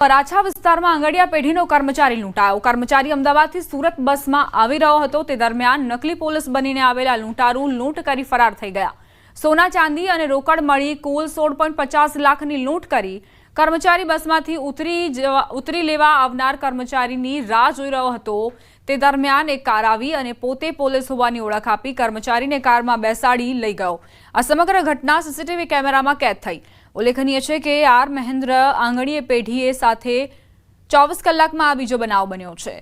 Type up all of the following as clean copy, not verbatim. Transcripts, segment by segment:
વરાછા વિસ્તારમાં આંગડિયા પેઢીનો કર્મચારી લૂંટાયો। કર્મચારી અમદાવાદથી સુરત બસમાં આવી રહ્યો હતો। તે દરમિયાન નકલી પોલીસ બનીને આવેલા લૂંટારૂ લૂંટ કરી ફરાર થઈ ગયા। સોના ચાંદી અને રોકડ મળી કુલ 16.50 લાખની લૂંટ કરી કર્મચારી બસમાંથી ઉતરી લેવા આવનાર કર્મચારીની રાહ જોઈ રહ્યો હતો। તે દરમિયાન એક કાર આવી અને પોતે પોલીસ હોવાની ઓળખ આપી કર્મચારીને કારમાં બેસાડી લઈ ગયો। આ સમગ્ર ઘટના સીસીટીવી કેમેરામાં કેદ થઈ। ઉલ્લેખનીય છે કે આર મહેન્દ્ર આંગણીય પેઢીએ સાથે 24 કલાકમાં આ બીજો બનાવ બન્યો છે।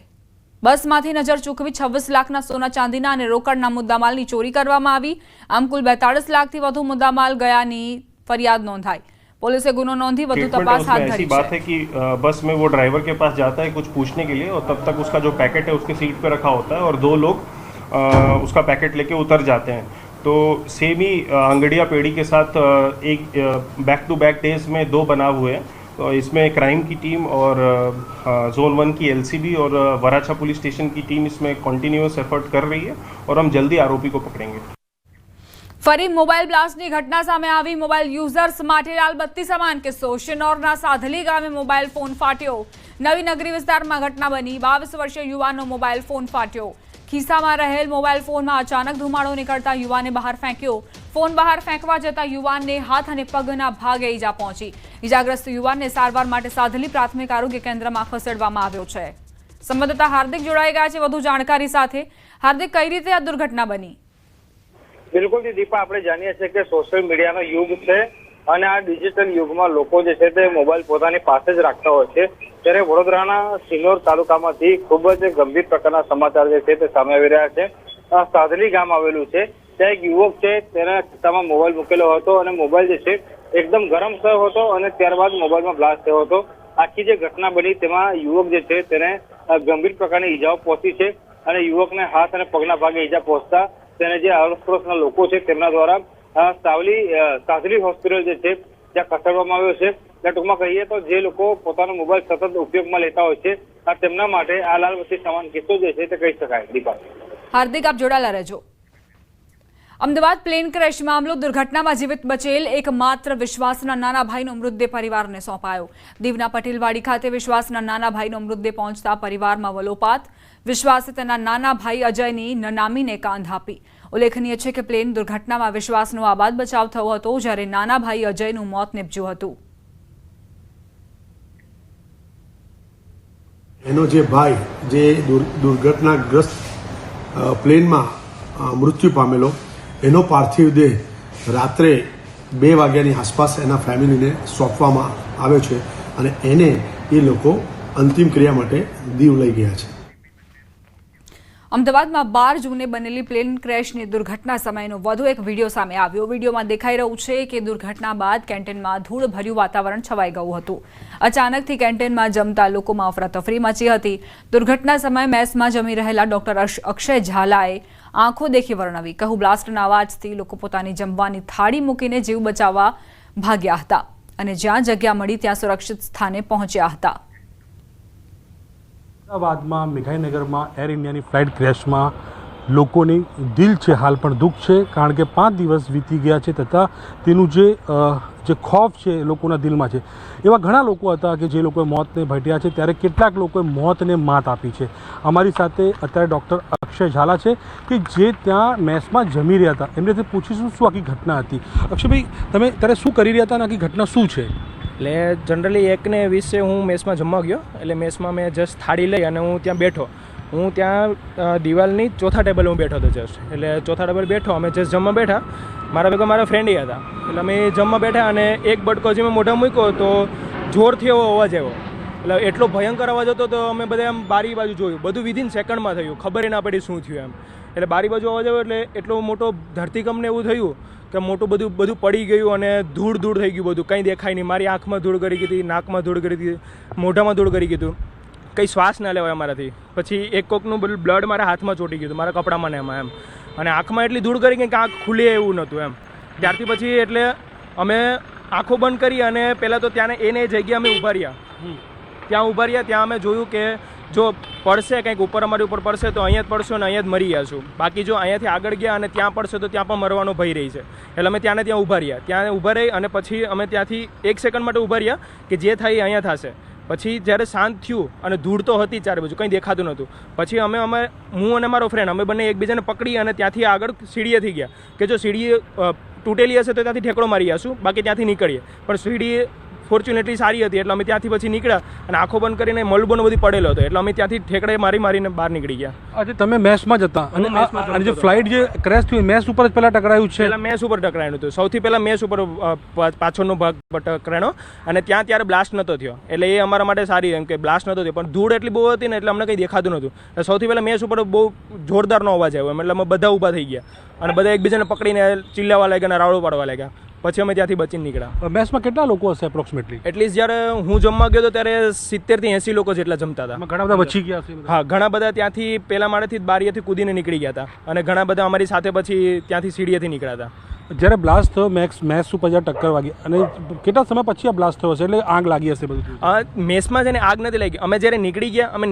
બસમાંથી નજર ચૂકવી 26 લાખના સોના ચાંદીના અને રોકડના મુદ્દામાલની ચોરી કરવામાં આવી। આમ કુલ 42 लाख વધુ मुद्दामाल गयानी फरियाद नोंधाई। पुलिस गुनो नोंधी વધુ तपास हाथ धरी। बात है कि बस में वो ड्राइवर के पास जाता है कुछ पूछने के लिए और तब तक उसका जो पैकेट है उसके सीट पे रखा होता है और दो लोग उसका पैकेट लेके उतर जाते हैं। तो सेम ही आंगड़िया पेढ़ी के साथ एक बैक टू बैक डेज में दो बनाव हुए हैं। तो इसमें क्राइम की टीम और जोन 1 की एलसीबी और वराछा पुलिस स्टेशन की टीम इसमें कॉन्टिन्यूअस एफर्ट कर रही है और हम जल्दी आरोपी को पकड़ेंगे। फरी मोबाइल ब्लास्टनी घटना सामे आवी। मोबाइल यूजर्स माटे लाल बत्ती समान किस्सो। शिनोरना साधली गामे मोबाइल फोन फाट्यो। नवी नगरी विस्तारमां घटना बनी। 22 वर्षीय युवाननो मोबाइल फोन फाट्यो। खीसामां रहेल मोबाइल फोन में अचानक धुमाड़ो निकलता युवाने बहार फेंक्यो। फोन बहार फेंकवा जता युवान ने हाथ और पगना भागे ईजा पहोंची। ईजाग्रस्त युवान ने सारवार माटे साधली प्राथमिक आरोग्य केन्द्र में खसेडवामां आव्यो छे। संवाददाता हार्दिक जोड़ाई गया है वधु जानकारी साथे। हार्दिक, कई रीते आ दुर्घटना बनी? बिल्कुल जी दीपा, आपणे जाणीए छीए के सोशल मीडियानो युग छे અને આ ડિજિટલ યુગમાં લોકો જે છે તે મોબાઈલ પોતાની પાસે જ રાખતા હોય છે। ત્યારે વડોદરાના સિનોર તાલુકામાંથી ખૂબ જ ગંભીર પ્રકારના સમાચાર જે છે તે સામે આવી રહ્યા છે। સાધલી ગામ આવેલું છે, ત્યાં એક યુવક છે તેના ખિસ્સામાં મોબાઈલ મૂકેલો હતો અને મોબાઈલ જે છે એકદમ ગરમ થયો હતો અને ત્યારબાદ મોબાઈલમાં બ્લાસ્ટ થયો હતો। આખી જે ઘટના બની તેમાં યુવક જે છે તેને ગંભીર પ્રકારની ઈજાઓ પહોંચી છે અને યુવકને હાથ અને પગના ભાગે ઈજા પહોંચતા તેને જે આસપાસના લોકો છે તેમના દ્વારા સાધલી હોસ્પિટલ જે છે ત્યાં ખસેડવામાં આવ્યો છે। ત્યાં ટૂંકમાં કહીએ તો જે લોકો પોતાનો મોબાઈલ સતત ઉપયોગમાં લેતા હોય છે તેમના માટે આ લાલ બત્તી સમાન કિસ્સો જે છે તે કહી શકાય। દીપા, હાર્દિક, આપ જોડાયેલા રહેજો। અમદાવાદ પ્લેન ક્રેશ મામલો। દુર્ઘટનામાં જીવિત બચેલ એકમાત્ર વિશ્વાસના નાના ભાઈનો મૃતદેહ પરિવારને સોંપાયો। દીવના પટેલવાડી ખાતે વિશ્વાસના નાના ભાઈનો મૃતદેહ પહોંચતા પરિવારમાં વલોપાત। વિશ્વાસે તેના નાના ભાઈ અજયની નનામીને કાંધ આપી। ઉલ્લેખનીય છે કે પ્લેન દુર્ઘટનામાં વિશ્વાસનો આબાદ બચાવ થયો હતો જ્યારે નાના ભાઈ અજયનું મોત નીપજ્યું હતું। એનો જે ભાઈ જે દુર્ઘટનાગ્રસ્ત પ્લેનમાં મૃત્યુ પામેલો એનો પાર્થિવ દેહ રાત્રે 2 વાગ્યાની આસપાસ એના ફેમિલીને સોંપવામાં આવ્યો છે અને એને એ લોકો અંતિમ ક્રિયા માટે દીવ લઈ ગયા છે। અમદાવાદમાં 12 જૂને બનેલી પ્લેન ક્રેશની દુર્ઘટના સમયનો વધુ એક વિડીયો સામે આવ્યો। વિડીયોમાં દેખાઈ રહ્યું છે કે દુર્ઘટના બાદ કેન્ટીનમાં ધૂળભર્યું વાતાવરણ છવાઈ ગયું હતું। અચાનકથી કેન્ટીનમાં જમતા લોકોમાં અફરાતફરી મચી હતી। દુર્ઘટના સમયે મેસમાં જમી રહેલા ડોક્ટર અક્ષય ઝાલાએ આંખો દેખી વર્ણવી। કહું બ્લાસ્ટના અવાજથી લોકો પોતાની જમવાની થાળી મૂકીને જીવ બચાવવા ભાગ્યા હતા અને જ્યાં જગ્યા મળી ત્યાં સુરક્ષિત સ્થાને પહોંચ્યા હતા। અમદાવાદમાં મિઠાઈનગરમાં એર ઇન્ડિયાની ફ્લાઇટ ક્રેશમાં લોકોની દિલ છે હાલ પણ દુઃખ છે કારણ કે 5 દિવસ વીતી ગયા છે તથા તેનું જે ખોફ છે લોકોના દિલમાં છે। એવા ઘણા લોકો હતા કે જે લોકોએ મોતને ભેટ્યા છે ત્યારે કેટલાક લોકોએ મોતને માત આપી છે। અમારી સાથે અત્યારે ડૉક્ટર અક્ષય ઝાલા છે કે જે ત્યાં મેસમાં જમી રહ્યા હતા। એમનેથી પૂછીશું શું આખી ઘટના હતી। અક્ષયભાઈ, તમે ત્યારે શું કરી રહ્યા હતા અને આખી ઘટના શું છે? એટલે જનરલી 1:20 હું મેસમાં જમવા ગયો। એટલે મેસમાં મેં જસ્ટ થાળી લઈ અને હું ત્યાં બેઠો। હું ત્યાં દિવાલની ચોથા ટેબલ હું બેઠો હતો જસ્ટ। એટલે ચોથા ટેબલ બેઠો, અમે જસ્ટ જમવા બેઠા। મારા ભેગા મારા ફ્રેન્ડ હતા। એટલે અમે જમવા બેઠા અને એક બટકો જે મેં મોઢા મૂક્યો તો જોરથી એવો અવાજ આવ્યો। એટલે એટલો ભયંકર અવાજ હતો તો અમે બધા આમ બારી બાજુ જોયું। બધું વિધિન સેકન્ડમાં થયું, ખબર ના પડી શું થયું એમ। એટલે બારી બાજુ અવાજ આવ્યો એટલે એટલો મોટો ધરતીકંપને એવું થયું કે મોટું બધું પડી ગયું અને ધૂળ થઈ ગયું। બધું કંઈ દેખાય નહીં। મારી આંખમાં ધૂળ કરી ગઈ હતી, નાકમાં ધૂળ કરી હતી, મોઢામાં ધૂળ કરી ગયું, કંઈ શ્વાસ ના લેવાય અમારાથી। પછી એક કોકનું બ્લડ મારા હાથમાં ચોંટી ગયું હતું, મારા કપડામાં ને એમાં એમ, અને આંખમાં એટલી ધૂળ કરી ગઈ કે આંખ ખુલે એવું નહોતું એમ। ત્યારથી પછી એટલે અમે આંખો બંધ કરી અને પહેલાં તો ત્યાં એને જગ્યા અમે ઊભા રહ્યા। ત્યાં ઊભા રહ્યા, ત્યાં અમે જોયું કે જો પડશે કંઈક ઉપર અમારી ઉપર પડશે તો અહીંયા જ પડશો અને અહીંયા જ મરી જશું। બાકી જો અહીંયાથી આગળ ગયા અને ત્યાં પડશે તો ત્યાં પણ મરવાનો ભય રહી છે। એટલે અમે ત્યાં ઊભા રહ્યા। ત્યાં ઊભા રહી અને પછી અમે ત્યાંથી 1 સેકન્ડ માટે ઊભા રહ્યા કે જે થાય અહીંયા થશે। પછી જ્યારે શાંત થયું અને ધૂળ તો હતી ચારે બાજુ, કંઈ દેખાતું નહોતું. પછી હું અને મારો ફ્રેન્ડ અમે બંને એકબીજાને પકડી અને ત્યાંથી આગળ સીડીએથી ગયા કે જો સીડી તૂટેલી હશે તો ત્યાંથી ઠેકડો મારી આવીશું, બાકી ત્યાંથી નીકળીએ. પણ સીડી ફોર્ચ્યુનેટલી સારી હતી એટલે અમે ત્યાંથી પછી નીકળ્યા અને આંખો બંધ કરીને મલબોનો બધી પડેલો હતો એટલે અમે ત્યાંથી ઠેકડે મારીને બહાર નીકળી ગયા. આજે તમે મેસમાં જ હતા અને જે ફ્લાઇટ જે ક્રેશ થયું મેસ ઉપર જ પહેલાં ટકરાયું છે? પહેલાં મેસ ઉપર ટકરાયું હતું. સૌથી પહેલાં મેસ ઉપર પાછળનો ભાગ ટકરાયો અને ત્યાં ત્યારે બ્લાસ્ટ નહોતો થયો એટલે એ અમારા માટે સારી, એમ કે બ્લાસ્ટ નહોતો થયો પણ ધૂળ એટલી બહુ હતી ને એટલે અમને કંઈ દેખાતું નહોતું. સૌથી પહેલાં મેસ ઉપર બહુ જોરદારનો અવાજ આવ્યો એટલે અમે બધા ઊભા થઈ ગયા અને બધા એકબીજાને પકડીને ચિલ્લાવા લાગ્યા અને રાવડો પાડવા લાગ્યા. પછી અમે ત્યાંથી બચીને નીકળ્યા. મેસમાં કેટલા લોકો હશે એપ્રોક્સિમેટલી? એટલીસ્ટ જ્યારે હું જમવા ગયો તો ત્યારે 70 થી 80 લોકો જેટલા જમતા હતા. ઘણા બધા બચી ગયા છે? હા, ઘણા બધા ત્યાંથી પહેલા માળેથી બારીએથી કૂદીને નીકળી ગયા હતા અને ઘણા બધા અમારી સાથે પછી ત્યાંથી સીડીએથી નીકળ્યા હતા. જ્યારે બ્લાસ્ટ થયો મેસ ઉપર જ્યારે ટક્કર વાગી અને કેટલા સમય પછી આ બ્લાસ્ટ થયો હશે એટલે આગ લાગી હશે બધું? મેસમાં છે ને આગ નથી લાગી. અમે જ્યારે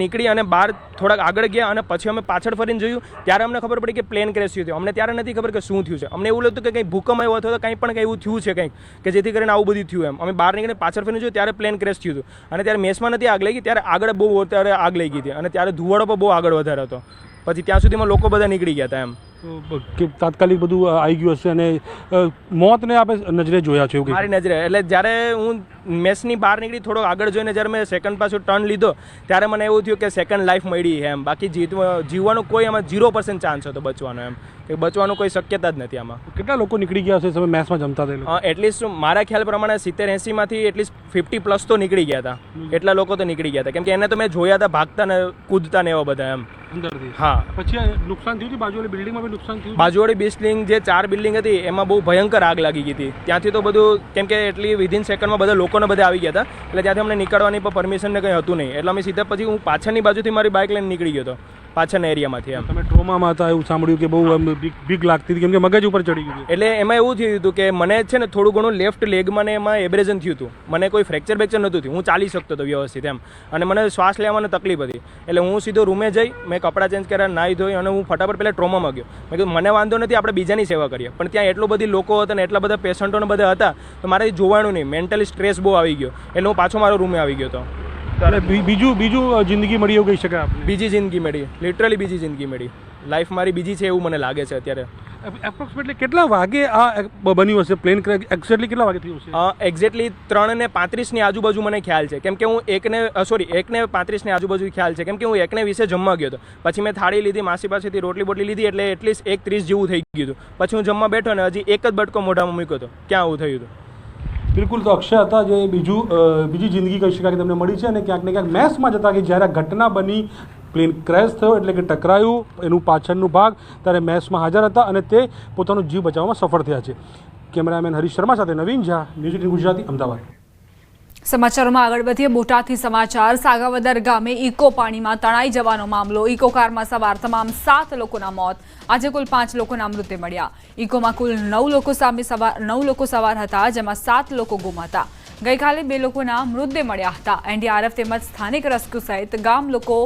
નીકળી અને બહાર થોડાક આગળ ગયા અને પછી અમે પાછળ ફરીને જોયું ત્યારે અમને ખબર પડી કે પ્લેન ક્રેશ થયું. અમને ત્યારે નથી ખબર કે શું થયું છે. અમને એવું લાગતું કે કંઈ ભૂકંપ આવ્યો અથવા તો કંઈ પણ એવું થયું છે કંઈક કે જેથી કરીને આવું બધું થયું એમ. અમે બહાર નીકળીને પાછળ ફરીને જોયું ત્યારે પ્લેન ક્રેશ થયું હતું અને ત્યારે મેસમાં નથી આગ લાગી, ત્યારે આગળ બહુ ત્યારે આગ લાગી હતી અને ત્યારે ધુવાડો પણ બહુ આગળ વધારે હતો. પછી ત્યાં સુધીમાં લોકો બધા નીકળી ગયા હતા એમ. તાત્કાલિક બધું આવી ગયું હશે અને મોતને આપણે નજરે જોયા છે? મારી નજરે એટલે જ્યારે હું મેસની બહાર નીકળી થોડો આગળ જોઈને જ્યારે મેં સેકન્ડ પાછું ટર્ન લીધો ત્યારે મને એવું થયું કે સેકન્ડ લાઈફ મળી એમ. બાકી જીવવાનો કોઈ આમાં 0% ચાન્સ હતો બચવાનો એમ, કે બચવાનું કોઈ શક્યતા જ નથી આમાં. કેટલા લોકો નીકળી ગયા હશે તમે મેસમાં જમતા થયેલા? એટલીસ્ટ મારા ખ્યાલ પ્રમાણે 70-80 માંથી એટલીસ્ટ 50+ તો નીકળી ગયા હતા. એટલા લોકો તો નીકળી ગયા હતા કેમ કે એને તો મેં જોયા હતા ભાગતા ને કૂદતા ને એવા બધા એમ અંદરથી. હા. પછી નુકસાન થયું હતું? બાજુવાળી બિલ્ડિંગમાં બી નુકસાન થયું? બાજુવાળી બિલ્ડિંગ જે 4 બિલ્ડિંગ હતી એમાં બહુ ભયંકર આગ લાગી ગઈ હતી. ત્યાંથી તો બધું કેમ કે એટલી વિધિન સેકન્ડમાં બધા લોકોને બધા આવી ગયા હતા એટલે ત્યાંથી અમને નીકળવાની પણ પરમિશન ને કંઈ હતું નહીં એટલે અમે સીધા પછી હું પાછળની બાજુથી મારી બાઇક લઈને નીકળી ગયો હતો પાછળના એરિયામાંથી એમ. તમે ટ્રોમામાં હતા એવું સાંભળ્યું કે બહુ બીક લાગતી હતી કેમ કે મગજ ઉપર ચડી ગયું? એટલે એમાં એવું થયું હતું કે મને છે ને થોડું ઘણું લેફ્ટ લેગમાં ને એમાં એબ્રેઝન થયું હતું. મને કોઈ ફ્રેક્ચર બેક્ચર નહોતું થયું, હું ચાલી શકતો હતો વ્યવસ્થિત એમ અને મને શ્વાસ લેવામાં તકલીફ હતી એટલે હું સીધો રૂમે જઈ મેં કપડાં ચેન્જ કર્યા, નાહી ધોઈ અને હું ફટાફટ પહેલાં ટ્રોમામાં ગયો. મેં કીધું મને વાંધો નથી, આપણે બીજાની સેવા કરીએ. પણ ત્યાં એટલો બધી લોકો હતા ને એટલા બધા પેશન્ટોને બધા હતા તો મારાથી જોવાનું નહીં, મેન્ટલી સ્ટ્રેસ બહુ આવી ગયો એટલે હું પાછો મારો રૂમે આવી ગયો હતો. બીજું જિંદગી મળી એવું કહી શકાય આપણે? બીજી જિંદગી મળી, લિટરલી બીજી જિંદગી મળી. લાઈફ મારી બીજી છે એવું મને લાગે છે અત્યારે. એપ્રોક્સિમેટલી કેટલા વાગે આ બન્યું હશે પ્લેન ક્રેશ? એક્ઝેક્ટલી કેટલા વાગે થયું હશે? એક્ઝેક્ટલી 3:35 આજુબાજુ મને ખ્યાલ છે કેમ કે હું 1:35 આજુબાજુ ખ્યાલ છે કેમ કે હું 1:20 જમવા ગયો હતો. પછી મેં થાળી લીધી, માસી પાસેથી રોટલી બોટલી લીધી એટલે એટલીસ્ટ 1:30 જેવું થઈ ગયું હતું. પછી હું જમવા બેઠો ને હજી એક જ બટકો મોઢામાં મૂક્યો હતો, ક્યાં આવું થયું હતું. બિલકુલ. તો અક્ષય હતા જે બીજી જિંદગી કહી શકાય કે તમને મળી છે અને ક્યાંક ને ક્યાંક મેસમાં જતા કે જ્યારે ઘટના બની પ્લેન ક્રેશ થયો એટલે કે ટકરાયું એનું પાછળનું ભાગ ત્યારે મેસમાં હાજર હતા અને તે પોતાનો જીવ બચાવવામાં સફળ થયા છે. કેમેરામેન હરીશ શર્મા સાથે નવીન ઝા, ન્યૂઝ 18 ગુજરાતી, અમદાવાદ. સમાચારોમાં આગળ વધીએ. બોટાદથી સમાચાર. સાગાવદર ગામે ઇકો પાણીમાં તણાઈ જવાનો મામલો. ઇકો કારમાં સવાર તમામ 7 લોકોના મોત. આજે કુલ 5 લોકોના મૃતદેહ મળ્યા. ઇકોમાં કુલ 9 લોકો સવાર હતા જેમાં 7 લોકો ગુમ હતા. ગઈકાલે 2 લોકોના મૃતદેહ મળ્યા હતા. એનડીઆરએફ તેમજ સ્થાનિક રેસ્ક્યુ સહિત ગામ લોકો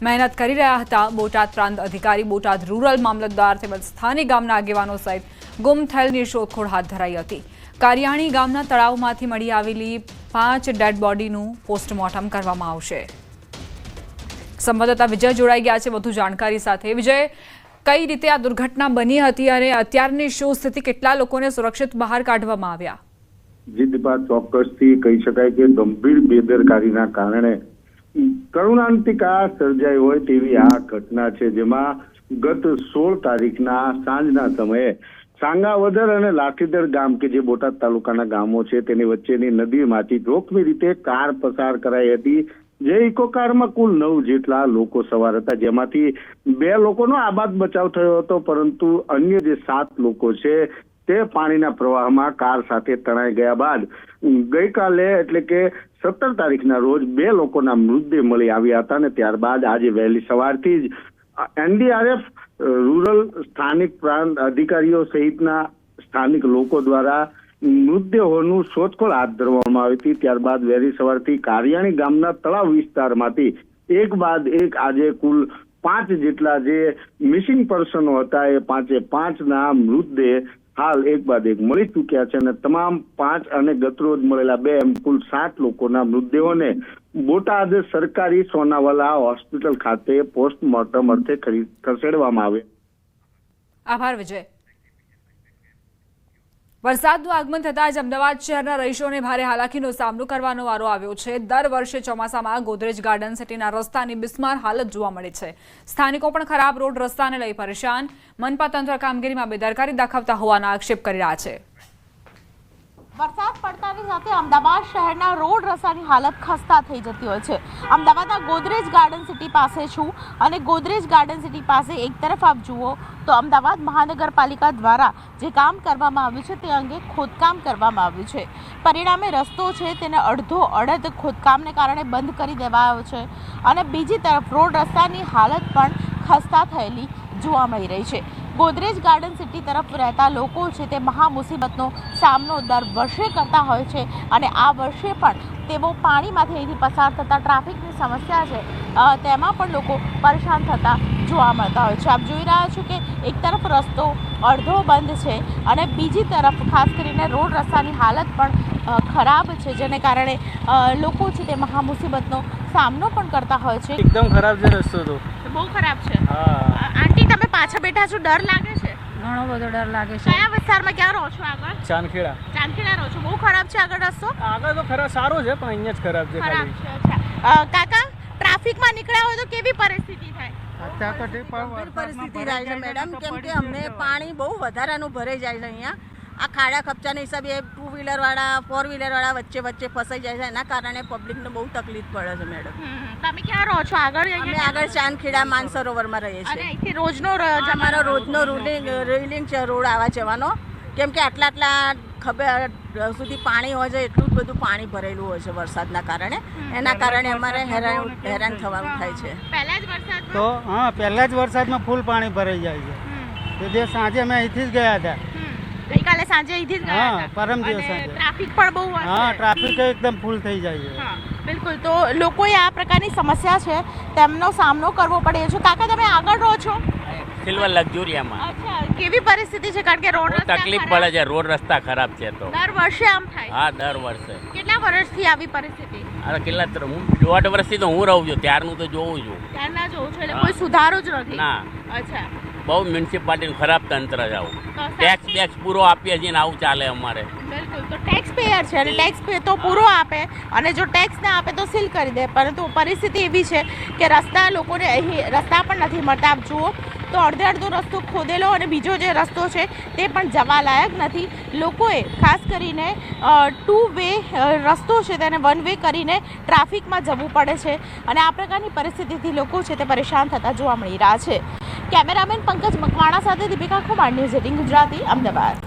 મહેનત કરી રહ્યા હતા. બોટાદ પ્રાંત અધિકારી, બોટાદ રૂરલ મામલતદાર તેમજ સ્થાનિક ગામના આગેવાનો સહિત ગુમ થયેલની શોધખોળ હાથ ધરાઈ હતી. કારિયાણી ગામના તળાવમાંથી મળી આવેલી 5 ડેડ બોડીનું પોસ્ટમોર્ટમ કરવામાં આવશે. સંવાદદાતા વિજય જોડાઈ ગયા છે વધુ જાણકારી સાથે. વિજય, કઈ રીતે આ દુર્ઘટના બની હતી અને અત્યારની શું સ્થિતિ? કેટલા લોકોને સુરક્ષિત બહાર કાઢવામાં આવ્યા? જી દીપા, ચોક્કસથી કહી શકાય કે ગંભીર બેદરકારીના કારણે કરુણાંતિકા સર્જાઈ હોય તેવી આ ઘટના છે જેમાં ગત 16 તારીખના સાંજના સમયે સાંગાવદર અને લાઠીદર ગામ કે જે બોટાદ તાલુકાના ગામો છે તેની વચ્ચેની નદીમાંથી જોખમી રીતે કાર પસાર કરાઈ હતી. જે ઇકો કારમાં કુલ 9 જેટલા લોકો સવાર હતા જેમાંથી 2 લોકોનો આબાદ બચાવ થયો હતો પરંતુ અન્ય જે 7 લોકો છે તે પાણીના પ્રવાહમાં કાર સાથે તણાઈ ગયા બાદ ગઈકાલે એટલે કે 17 તારીખના રોજ 2 લોકોના મૃતદેહ મળી આવ્યા હતા અને ત્યારબાદ આજે વહેલી સવારથી જ એનડીઆરએફ, રૂરલ, સ્થાનિક પ્રાંત અધિકારીઓ સહિતના સ્થાનિક લોકો દ્વારા મૃતદેહોનું શોધખોળ હાથ ધરવામાં આવી હતી. ત્યારબાદ વહેલી સવારથી કારિયાણી ગામના તળાવ વિસ્તારમાંથી એક બાદ એક આજે કુલ 5 જેટલા જે મિસિંગ પર્સનો હતા એ 5 ના મૃતદેહ હાલ એક બાદ એક મળી ચૂક્યા છે અને તમામ 5 અને ગતરોજ મળેલા 2 એમ કુલ 7 લોકોના મૃતદેહોને બોટાદ સરકારી સોનાવાલા હોસ્પિટલ ખાતે પોસ્ટમોર્ટમ અર્થે ખસેડવામાં આવે. આભાર વિજય. વરસાદનું આગમન થતાં જ અમદાવાદ શહેરના રહીશોને ભારે હાલાકીનો સામનો કરવાનો વારો આવ્યો છે. દર વર્ષે ચોમાસામાં ગોદરેજ ગાર્ડન સિટીના રસ્તાની બિસ્માર હાલત જોવા મળે છે. સ્થાનિકો પણ ખરાબ રોડ રસ્તાને લઈ પરેશાન. મનપા તંત્ર કામગીરીમાં બેદરકારી દાખવતા હોવાના આક્ષેપ કરી રહ્યા છે. વરસાદ પડતાની સાથે અમદાવાદ શહેરના રોડ રસ્તાની હાલત ખસ્તા થઈ જતી હોય છે. અમદાવાદના ગોદરેજ ગાર્ડન સિટી પાસે છું અને ગોદરેજ ગાર્ડન સિટી પાસે એક તરફ આપ જુઓ તો અમદાવાદ મહાનગરપાલિકા દ્વારા જે કામ કરવામાં આવ્યું છે તે અંગે ખોદકામ કરવામાં આવ્યું છે. પરિણામે રસ્તો છે તેને અડધો અડધ ખોદકામને કારણે બંધ કરી દેવાયો છે અને બીજી તરફ રોડ રસ્તાની હાલત પણ ખસ્તા થયેલી જોવા મળી રહી છે. ગોદરેજ ગાર્ડન સિટી તરફ રહેતા લોકો છે તે મહા મુસીબતનો સામનો દર વર્ષે કરતા હોય છે અને આ વર્ષે પણ તેઓ પાણીમાંથી અહીંથી પસાર થતા ટ્રાફિકની સમસ્યા છે તેમાં પણ લોકો પરેશાન થતા જોવા મળતા હોય છે. આપ જોઈ રહ્યા છો કે એક તરફ રસ્તો અડધો બંધ છે અને બીજી તરફ ખાસ કરીને રોડ રસ્તાની હાલત પણ ખરાબ છે, જેને કારણે લોકો છે તે મહા મુસીબતનો સામનો પણ કરતા હોય છે. એકદમ ખરાબ છે રસ્તો તો બહુ ખરાબ છે. હા આંટી તમે પાછળ બેઠા છો, ડર લાગે છે? ઘણો બધો ડર લાગે છે. કયા વિસ્તારમાં ક્યાં રહો છો? આગળ ચાંદખેડા રહો છો. બહુ ખરાબ છે આગળ રસ્તો? આગળ તો ખરાબ સારો છે પણ અહીંયા જ ખરાબ છે. ખરાબ છે. અચ્છા કાકા, ટ્રાફિકમાં નીકળ્યા હોય તો કેવી પરિસ્થિતિ થાય? પરિસ્થિતિ થાય છે મેડમ, કેમ કે અમને પાણી બહુ વધારાનું ભરાઈ જાય છે અહીંયા. આ ખાડા ખપચાના હિસાબે 2 વ્હીલર વાળા 4 વ્હીલર વાળા વચ્ચે ફસાઈ જાય છે. એના કારણે પબ્લિકને બહુ તકલીફ પડે છે મેડમ. તમે ક્યાં રહો છો? આગળ અમે આગળ ચાંદખેડા માનસરોવરમાં રહીએ અને છીએ. અહીંથી રોજનો અમારો રોજનો રૂલિંગ છે રોડ આવવા જવાનો, કેમ કે આટલા ખબર સુધી પાણી હોય છે, એટલું જ બધું પાણી ભરેલું હોય છે વરસાદના કારણે. એના કારણે અમારે હેરાન થવાનું થાય છે. પહેલા જ વરસાદ તો હા, પહેલા જ વરસાદમાં ફૂલ પાણી ભરાઈ જાય છે. તે સાંજે અમે અહીંથી જ ગયા હતા. ગઈકાલે સાંજે અહીંથી જ ગયા હતા. પરમ દિવસ સાંજે. ટ્રાફિક પણ બહુ હોય. હા, ટ્રાફિક એકદમ ફૂલ થઈ જાય છે. બિલકુલ. તો લોકોએ આ પ્રકારની સમસ્યા છે તેમનો સામનો કરવો પડે છે. કાકા, તમે આગળ રહો છો? સિલ્વર લક્ઝુરિયામાં. અચ્છા, કેવી પરિસ્થિતિ છે? કારણ કે રોડ રસ્તા તકલીફ પડે છે, રોડ રસ્તા ખરાબ છે. તો દર વર્ષે આમ થાય? હા, દર વર્ષે. કેટલા વર્ષથી આવી પરિસ્થિતિ? અરે કેટલા, હું 1.5 વર્ષથી તો હું રહું છું, ત્યારનું તો જોઉં છું. ત્યારના જોઉં છું, એટલે કોઈ સુધારો જ નથી? ના. અચ્છા. બહુ મ્યુનિસિપાલિટીનું ખરાબ તંત્ર છે આવું. ટેક્સ પૂરો આપીએ છીએ ને આવું ચાલે અમારે. બિલકુલ. તો ટેક્સ પેયર છે અને ટેક્સ પે તો પૂરો આપે અને જો ટેક્સ ના આપે તો સીલ કરી દે. પરંતુ પરિસ્થિતિ એવી છે કે રસ્તા લોકોને અહીં રસ્તા પણ નથી મળતા. આપ જુઓ તો અડધો રસ્તો ખોદેલો અને બીજો જે રસ્તો છે તે પણ જવા લાયક નથી. લોકોએ ખાસ કરીને 2 વે રસ્તો છે તેને 1 વે કરીને ટ્રાફિકમાં જવું પડે છે અને આ પ્રકારની પરિસ્થિતિથી લોકો છે તે પરેશાન થતા જોવા મળી રહ્યા છે. કેમેરામેન પંકજ મકવાણા સાથે દીપિકા કુમાર, ન્યૂઝ 18 ગુજરાતી, અમદાવાદ.